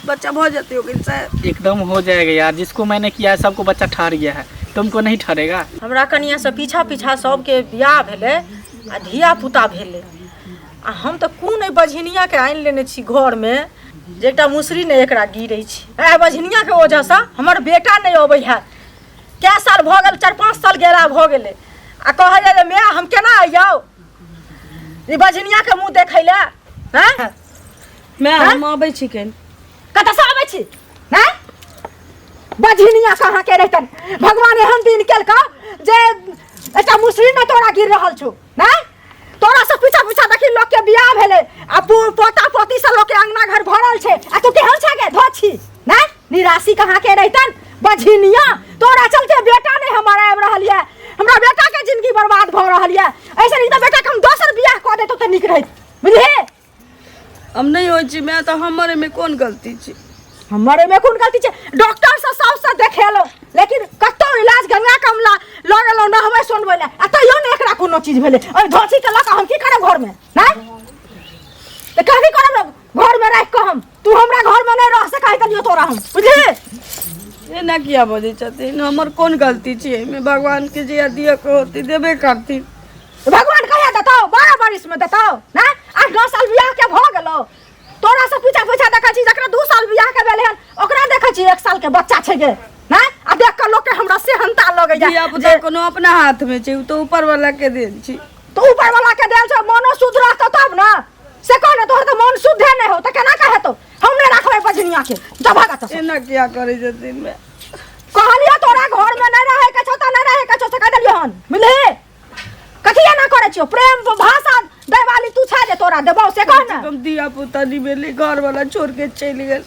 बच्चा हो जाती होगी शायद। एकदम हो जाएगा यार, जिसको मैंने किया है सबको बच्चा ठहर गया है, तुमको नहीं ठहरेगा। हमरा कनिया से पीछा पीछा सबके बियाह भेले आ धिया पुता भेले आ हम तो कोन बझनिया के आनि लेने छी घर में जे एकटा मुसरी ने एकरा गिरै छी। ए बझनिया के वजह से हमर बेटा नहीं अबै है। क्या साल भ गेल, 4-5 साल गेला भ गेले आ कहे जे मैं हम केना आइयो ई बझनिया के मुंह देखै ले। हैं मैं हम आबै छी केन कत से आबै छी? हैं बझनिया कहाँ के रहतन? भगवान एहन दिन केलका जे एकटा मुसरी ने तोरा गिर रहल छौ। नहीं तोरा से पीछा पीछा देखी लोग के बियाह भेले आ पोता पोती से लोग के अंगना घर भरल छे आ तू केहन छे गे धोछी? नहीं निराशी कहाँ के रहतन बझनिया? तोरा चलते बेटा नहीं हमारा आब रहल है, हमरा बेटा के जिंदगी बर्बाद भ रहल है। ऐसे नहीं तो बेटा के हम दोसर बियाह क देतो त निक रहत, बुझे? हम नहीं होई छी, मैं तो हमरे में कौन गलती छी? हमारे में कौन गलती छे? डॉक्टर से सब देखेलो लेकिन कतो इलाज गंगा कमला ल गेलो न हवे सुनबै ले आ तइयो ने एकरा कोनो चीज भेले। ओइ धोछी के लक हम की करब घर में? नहीं त कभी करब घर में रह के हम तू हमरा घर में नहीं रह सकै कलियो तोरा हम, बुझे? ये ना किया बोले छथिन, हमर कौन गलती छी? मैं भगवान के जे दिया को होती देबे करती। भगवान कहिया देतो? 12 बरिस में देतो ना? 8-9 साल बियाह के भ गेलो तोरा से पीछा पीछा देखै छी जकरा 2 साल बियाह के भेले हन ओकरा देखै छी 1 साल के बच्चा छै गे। ना आ देख के लोग के हमरा से हंता लगे जा दिया पुता कोनो अपना हाथ में छै, उ तो ऊपर वाला के देन छी। तो ऊपर वाला के देल छ मनो शुद्ध रहतो तब ना से कहने तोहर तो मन शुद्ध नहीं हो त केना कहे तो हम नहीं रखबै बजनिया के जा भागा त। एना क्या करे छथिन? मैं कहलियो तोरा घर में नहीं रहे के छ त नहीं रहे के छ से कह देलियो हन, बुझले? कथिया ना करे छियो प्रेम भाषा देवाली तू छा जे तोरा देबो से कह ना। हम दिया पुता नहीं मिली, घर वाला छोड़ के चल गेल।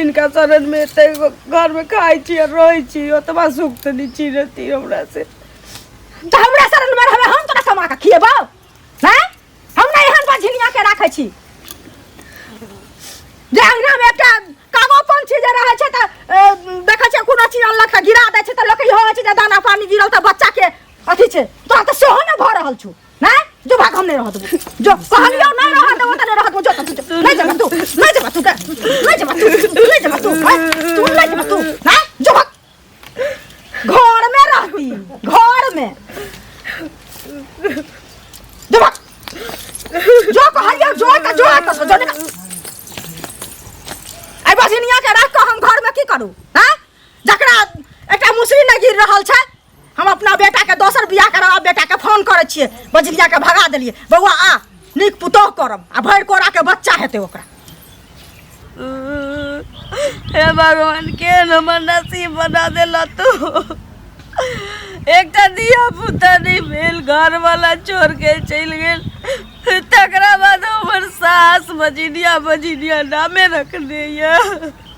इनका शरण में ते घर में खाई छी और रही छी, ओतबा सुख त नहीं छी रहती हमरा से। त हमरा शरण में रहबे हम तोरा कमा के खिएबो? हैं हम नहीं हन बझनिया के राखै छी। जे अंगना में एकटा कागो पंछी जे रहै छै त देखै छै कोनो चीज अल्लाह के गिरा दै छै त लोक इहो होइ छै जे दाना पानी गिरल त बच्चा के अथी छै। तोरा त सेहो न भ रहल छौ। नहीं जो भाग हम नहीं रह देबो, जो कहलियो नहीं रह देबो त नहीं रह देबो, जो तू नहीं जेबा तू नहीं जेबा तू नहीं जेबा तू नहीं जेबा तू तू नहीं जेबा तू ना जो भाग घर में रहती घर में जो भाग जो कहलियो जो आई बझनिया के रख के हम घर में की करू? हां जकरा एकटा मुसरी नहीं गिर रहल छै हम अपना बेटा के दोसर बियाह करब बेटा के फोन करे छिए बझनिया के भगा देलिए बउआ आ नीक पुतोह करब आ भर कोरा के बच्चा हेते ओकरा। हे भगवान के हमर नसीब बना देला तू। एकटा दिया पुता नहीं भेल, घर वाला छोड़ के चल गेल, तकरा बाद हमर सास बजिनिया नामे रखने ये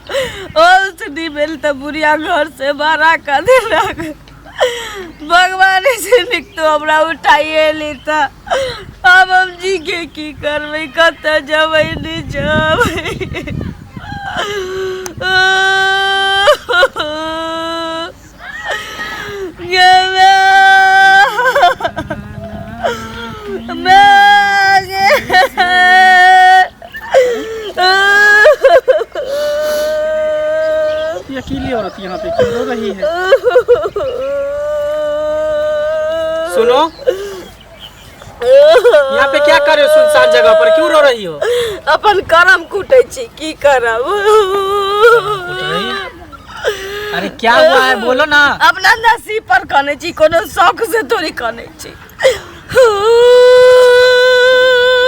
नहीं भेल त बुढ़िया घर से बाहर कर देलक। भगवान से निक तो हमरा उठाइए लेता। अब हम जी के की करबै, कत जबै नहीं जबै। ये अकेली औरत यहाँ पे क्यों रो रही है? सुनो यहाँ पे क्या कर रहे हो? सुनसान जगह पर क्यों रो रही हो? अपन करम कूटे छी, की करब? अरे क्या हुआ है बोलो ना। अपना नसीब पर कने छी, कोनो शौक से थोड़ी कने छी।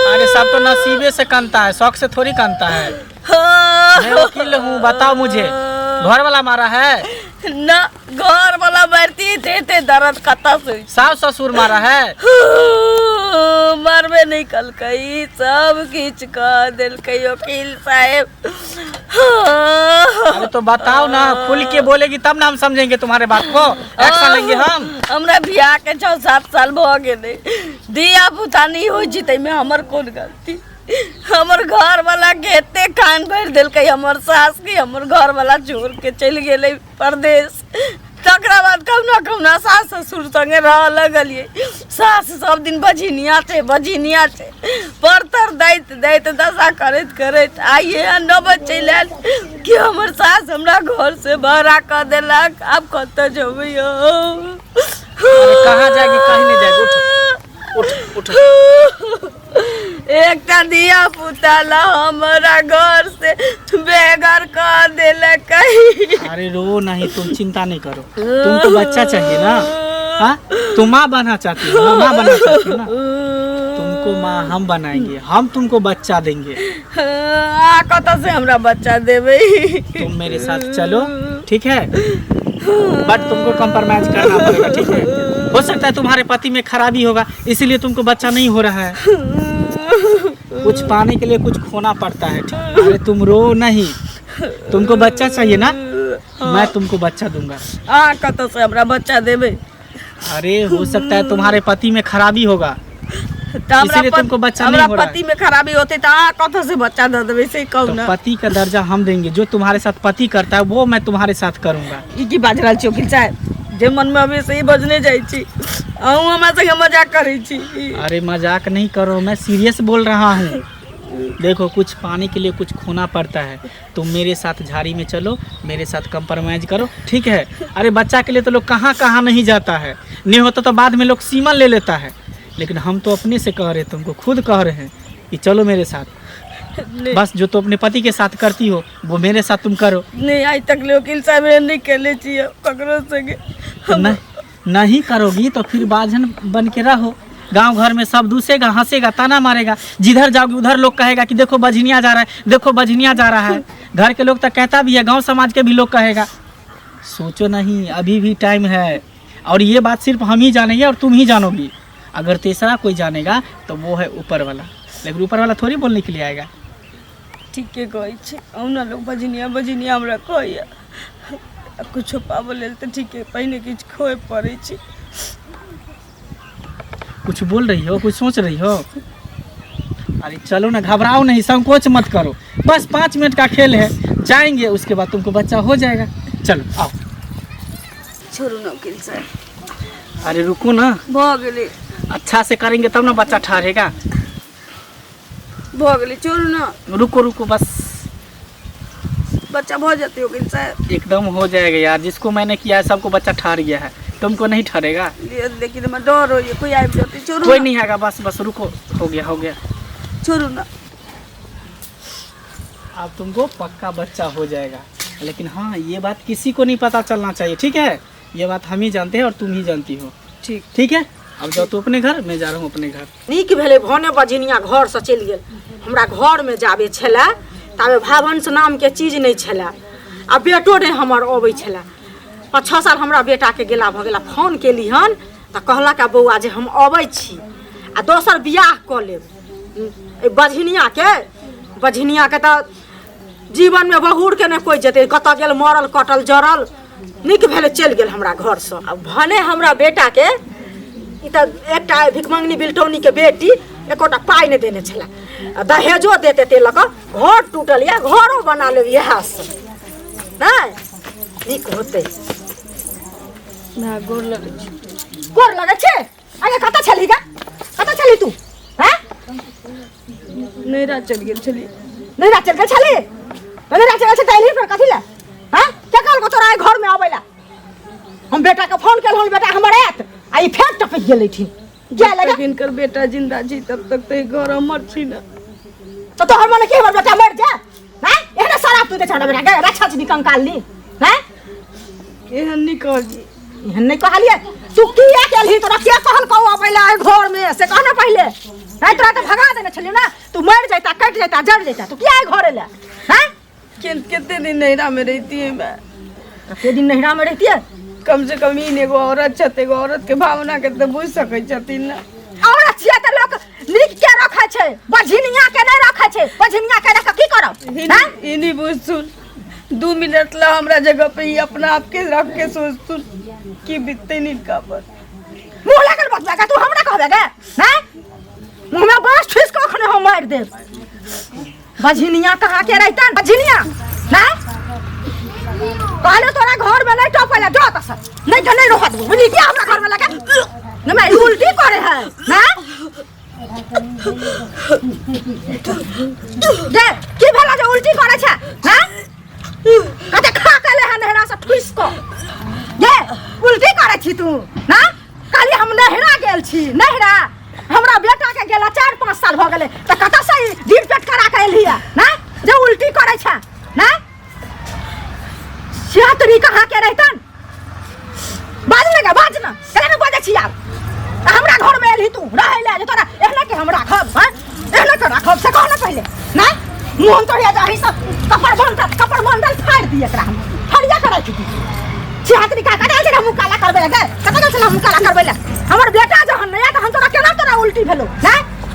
अरे सब तो नसीबे से कनता है, शौक से थोड़ी कनता है। मैं वकील हूँ, बताओ मुझे घर वाला मारा है? ना घर वाला मारती थे दर्द कता से। सास ससुर मारा है? मरबे नहीं कल कई सब खींच कर दिल कई वकील साहब। अरे तो बताओ ना, खुल के बोलेगी तब ना हम समझेंगे तुम्हारे बात को, एक्शन लेंगे हम। हमरा बियाह के 6-7 साल भ गेले, दिया पुता नहीं हो जीते में हमर कौन गलती? हमर घर वाला घेते कान भर दिल कई हमर सास की, हमर घर वाला छोड़ के चल गेले परदेश। तकरा बाद कौना सास ससुर संगे रह लगलिए। सास सब दिन बझिनिया थे परतर दैत दशा करैत आइए नौबत चलि आयल कि हमर सास हमरा घर से बहरा कर देलक। अब कत जेबै कहाँ जाएगी, कहीं नहीं जाएगी। उठ एकटा दिया पुता ला हमारा घर से बेघर कर देलक। अरे रो नहीं, तुम चिंता नहीं करो, तुमको बच्चा चाहिए ना। हाँ, तुम माँ बनना चाहती हो, माँ बनना चाहती हो ना, तुमको माँ हम बनाएंगे, हम तुमको बच्चा देंगे। कत से हमरा बच्चा देवे? तुम मेरे साथ चलो, ठीक है, बट तुमको कंप्रोमाइज करना पड़ेगा, ठीक है। हो सकता है तुम्हारे पति में खराबी होगा, इसीलिए तुमको बच्चा नहीं हो रहा है। कुछ पाने के लिए कुछ खोना पड़ता है। अरे तुम रो नहीं, तुमको बच्चा चाहिए ना, मैं तुमको बच्चा दूंगा। कत से हमरा बच्चा देवे? अरे हो सकता है तुम्हारे पति में खराबी होगा, इसीलिए तुमको बच्चा नहीं हो रहा है। पति में खराबी होते तो कत से बच्चा दे देवे से कहू ना। पति का दर्जा हम देंगे, जो तुम्हारे साथ पति करता है वो मैं तुम्हारे साथ करूंगा। ई की बाज रहल छी वकील साहब? जे मन में अभी से ही बजने जाई छी, अहूँ हमरा संगे मजाक करै छी। अरे मजाक नहीं करो, मैं सीरियस बोल रहा हूँ। देखो, कुछ पाने के लिए कुछ खोना पड़ता है। तुम मेरे साथ झाड़ी में चलो, मेरे साथ कंप्रोमाइज करो, ठीक है। अरे बच्चा के लिए तो लोग कहाँ कहाँ नहीं जाता है, नहीं होता तो बाद में लोग सीमन ले लेता है, लेकिन हम तो अपने से कह रहे, तुमको खुद कह रहे हैं कि चलो मेरे साथ। बस जो तो अपने पति के साथ करती हो वो मेरे साथ तुम करो। नहीं, आज तक वकील साहब नहीं केले छी ककरो संगे। नहीं करोगी तो फिर बाझन बन के रहो, गांव घर में सब दूसेगा, हंसेगा, ताना मारेगा। जिधर जाओगी उधर लोग कहेगा कि देखो बझनिया जा रहा है, देखो बझनिया जा रहा है। घर के लोग तो कहता भी है, गांव समाज के भी लोग कहेगा। सोचो नहीं, अभी भी टाइम है, और ये बात सिर्फ हम ही जानेंगे और तुम ही जानोगी। अगर तीसरा कोई जानेगा तो वो है ऊपर वाला, लेकिन ऊपर वाला थोड़ी बोलने के लिए आएगा। ठीक है, कहै छी औना लोग बझनिया हमरा कहैया कुछ पाबो लेल तो ठीक है, पहले किछ खोए पड़े छी। कुछ बोल रही हो, कुछ सोच रही हो? अरे चलो ना, घबराओ नहीं, संकोच मत करो, बस 5 मिनट का खेल है, जाएंगे उसके बाद तुमको बच्चा हो जाएगा। चलो आओ। छोड़ो ना वकील साहब। अरे रुको ना, भ गेले, अच्छा से करेंगे तब ना बच्चा ठहरेगा। भ गेले, छोड़ो ना। रुको बस, बच्चा हो जाते हो वकील साहब? एकदम हो जाएगा यार, जिसको मैंने किया है सबको बच्चा ठहर गया है, तुमको नहीं ठहरेगा। लेकिन मैं डर हो, कोई आ जाते। छोड़ो, कोई नहीं आएगा, बस रुको, हो गया। छोड़ो ना। अब तुमको पक्का बच्चा हो जाएगा, लेकिन हाँ ये बात किसी को नहीं पता चलना चाहिए, ठीक है। ये बात हम ही जानते हैं और तुम ही जानती हो, ठीक है। अब जाओ तू अपने घर, मैं जा रहा हूँ अपने घर। नीक भेले भने बझिनिया घर से चलि गेल। हमरा घर में जाबे छला ताबे भावंश नाम के चीज नहीं छला, आ बेटो नहीं हमर अबै छला। 5-6 साल हमरा बेटा के गेला भ गेला। फोन केली हन त कहलक आ बौआ जे हम अबै छी, आ दोसर बियाह क लेब। ए बझिनिया के त जीवन में बहुर के नहीं कोई जेते, कत गेल मरल कटल जरल। नीक भेले चलि गेल हमरा घर से। अब भने हमरा बेटा के ई त एकटा भिखमंगनी बिल्टौनी के बेटी एकोटा पाई नहीं देने छला, दहेजो देते ते लक घर टूटल या घरो बना ले यह से नहीं नीक होते ना। गोर लगे छे आगे कत छली गा, कत छली तू? हैं नैरा चल गेल छली। नैरा चल गेल छली? नैरा चल गेल तैली पर कथि ला? हैं के कहल को तोरा घर में आबैला? हम बेटा के फोन केल हन, बेटा हमर आत आई फेर टपक गेलै थी। क्या लगा इनकर बेटा जिंदा छी तब तक ते घर मर छी ना। तो तोहर मन के हमर बेटा मर जा? हैं एहने शराब तू दे छड़ा बेटा के रक्षा छी कंकाल ली। हैं एहन नहीं कह जी, एहन नहीं कहलिए। तू किया केलही? तोरा के कहल को आबैला है घर में से कहना पहले। नहीं तोरा तो भगा देने छलियो ना, तू मर जाता, कट जाता, जड़ जाता, तू क्या घर ले? हैं कितने दिन नैरा में रहती है मैं? कितने दिन नैरा में रहती है? कम से कम इन एगो औरत छते, एगो औरत के भावना के तो बुझ सकै छथिन ना। औरत छिया त लोग नीक के रखै छै, बझिनिया के नहीं रखै छै। बझिनिया के रख की करब? हैं इनी बुझ सुन, 2 मिनट ला हमरा जगह पे ही अपना आप के रख के सोच सुन की बितते निका पर मुंह लागल बतबा का तू हमरा कहबे गे? हैं मुंह में बस ठुस को खने हम मार दे। बझिनिया कहां के रहतन? बझिनिया ना पहले तोरा घर में नहीं टपैला, जो तस नहीं तो नहीं रोका दूँ बुझली क्या हमरा घर में लगा न मैं उल्टी करे है ना दे की भला जो उल्टी करे छे ना कते खा के ले नहरा से ठुस को ये उल्टी करे छी तू ना काली हम नहरा गेल छी नहरा हमरा बेटा के गेला 4-5 साल भ गेले त कत से डीप पेट करा के एलिया ना जे उल्टी करे छे ना सियातरी कहाँ के रहतन बाज लगा बाज ना केना न बाजे छी आब हमरा घर में एलही तू रहे ले जे तोरा एहना के हमरा खब हैं एहना के रखब से कहना पहले ना मोहन तोड़िया जाही सब कपड़ बंडल फाड़ दिए एकरा हम फड़िया करे छी सियातरी का कटा से हम काला करबे लगे कता से हम काला करबे ले हमर बेटा जहन नया त हम तोरा केना तोरा उल्टी भेलो ना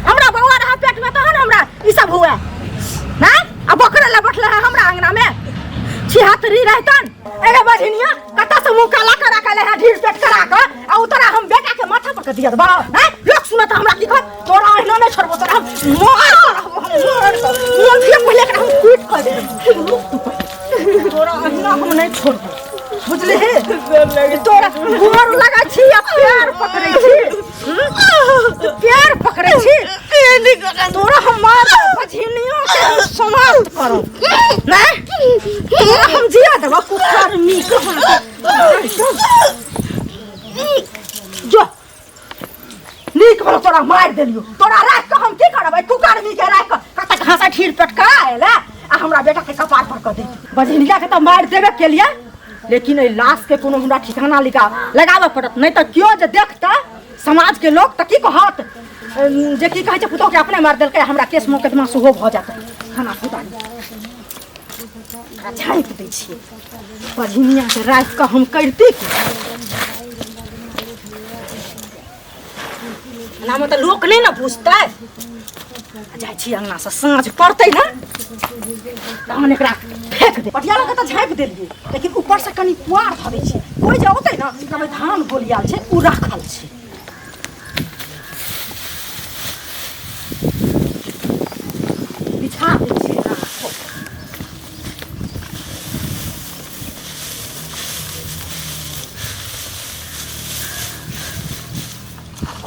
हमरा बौआ रहा पेट में तहन हमरा ई सब हुआ ना अब बकरा ला बैठले है हमरा अंगना में छिहत्तरी रहतन एगो बझनिया कता से मुंह काला करा के ले है ढीर पेट करा के आ उतरा हम बेटा के माथा पर के दिया बा हैं लोग सुनत हमरा की कह तोरा एहना नहीं छोड़बो तोरा हम मार मोन के पहले के हम पीट कर दे तोरा एहना हम नहीं छोड़बो बुझले हे तोरा गोर लगा छी आ पैर पकड़े छी पैर पकड़े छी तोरा हम मार बझनिया के समाप्त करो ना तोरा हम जिया देबो कुकर मी जो नीक भलो तोरा मार देलियो तोरा राख के हम की करबै कुकर मी के राख कत कहां से ठीर पेट आएला आ हमरा बेटा के कपार पर क दे बझनिया के त मार देबे के लिए लेकिन ए लाश के कोनो हमरा ठिकाना लगावे पड़त नहीं तो क्यों जे देखता समाज के लोग त की कहत जे की कहै छै पुतो के अपने मार देलकै हमरा केस मुकदमा सुहो भ जात खाना फुटानी झाँपि दै छियै बझनिया के राख के हम करती ना में तो लोक नहीं ना बुझतै जाइ छी अंगना से साँझ पड़तै ना तहन एकरा फेंक दे पटियाला के तो झाँपि देलियै लेकिन ऊपर से कनी पुआर धरै छै कोई जे औतै ना तब धान गोलियाल छै उ राखल छै बिछा दै छियै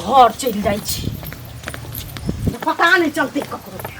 घर चलि जाइ छी पता नहीं चलते ककरो